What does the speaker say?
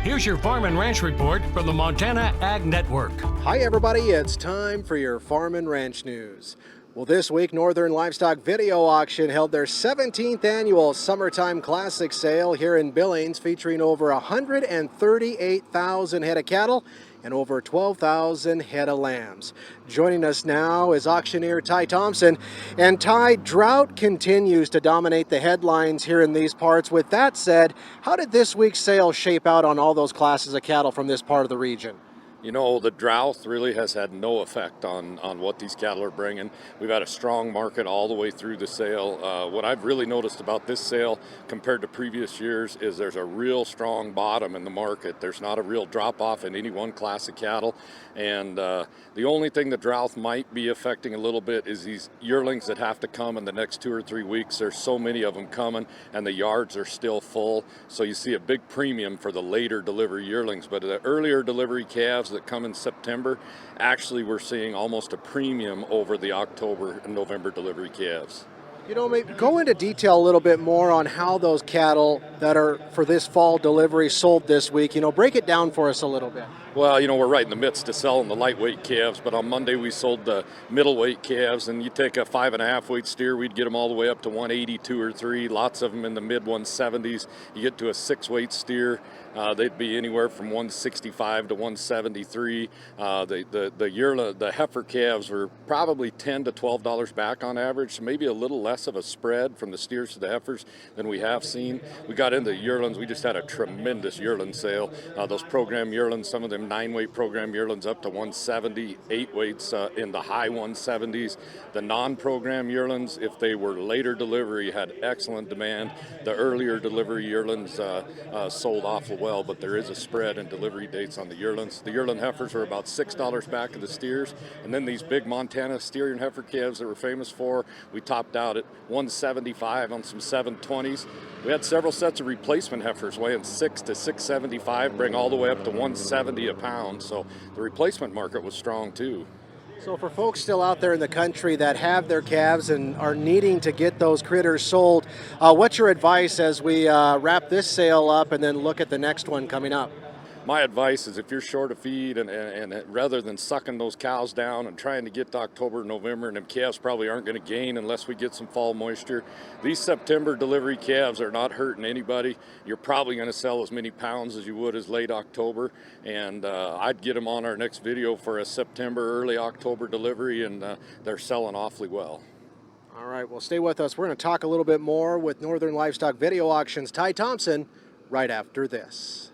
Here's your Farm and Ranch report from the Montana Ag Network. Hi everybody, it's time for your Farm and Ranch news. Well, this week Northern Livestock Video Auction held their 17th annual Summertime Classic sale here in Billings, featuring over 138,000 head of cattle and over 12,000 head of lambs. Joining us now is auctioneer Ty Thompson. And Ty, drought continues to dominate the headlines here in these parts. With that said, how did this week's sale shape out on all those classes of cattle from this part of the region? You know, the drought really has had no effect on what these cattle are bringing. We've had a strong market all the way through the sale. What I've really noticed about this sale compared to previous years is there's a real strong bottom in the market. There's not a real drop off in any one class of cattle. And the only thing the drought might be affecting a little bit is these yearlings that have to come in the next 2 or 3 weeks. There's so many of them coming and the yards are still full. So you see a big premium for the later delivery yearlings. But the earlier delivery calves that come in September, actually we're seeing almost a premium over the October and November delivery calves. You know, maybe go into detail a little bit more on how those cattle that are for this fall delivery sold this week. You know, break it down for us a little bit. Well, you know, we're right in the midst of selling the lightweight calves, but on Monday we sold the middleweight calves, and you take a 5.5 weight steer, we'd get them all the way up to 182 or 3, lots of them in the mid 170s. You get to a 6 weight steer, they'd be anywhere from 165 to 173. The heifer calves were probably $10 to $12 back on average, so maybe a little less of a spread from the steers to the heifers than we have seen. We got into yearlings, we just had a tremendous yearling sale. Those program yearlings, some of them 9-weight program yearlings up to 170, 8 weights in the high 170s. The non-program yearlings, if they were later delivery, had excellent demand. The earlier delivery yearlings sold awful well, but there is a spread in delivery dates on the yearlings. The yearling heifers are about $6 back of the steers, and then these big Montana steer and heifer calves that we're famous for, we topped out at 175 on some 720s. We had several sets of replacement heifers weighing 6 to 675, bring all the way up to 170 a pound. So the replacement market was strong too. So for folks still out there in the country that have their calves and are needing to get those critters sold, what's your advice as we wrap this sale up and then look at the next one coming up? My advice is if you're short of feed and rather than sucking those cows down and trying to get to October, November, and them calves probably aren't going to gain unless we get some fall moisture. These September delivery calves are not hurting anybody. You're probably going to sell as many pounds as you would as late October, and I'd get them on our next video for a September, early October delivery, and they're selling awfully well. All right, well, stay with us. We're going to talk a little bit more with Northern Livestock Video Auctions' Ty Thompson right after this.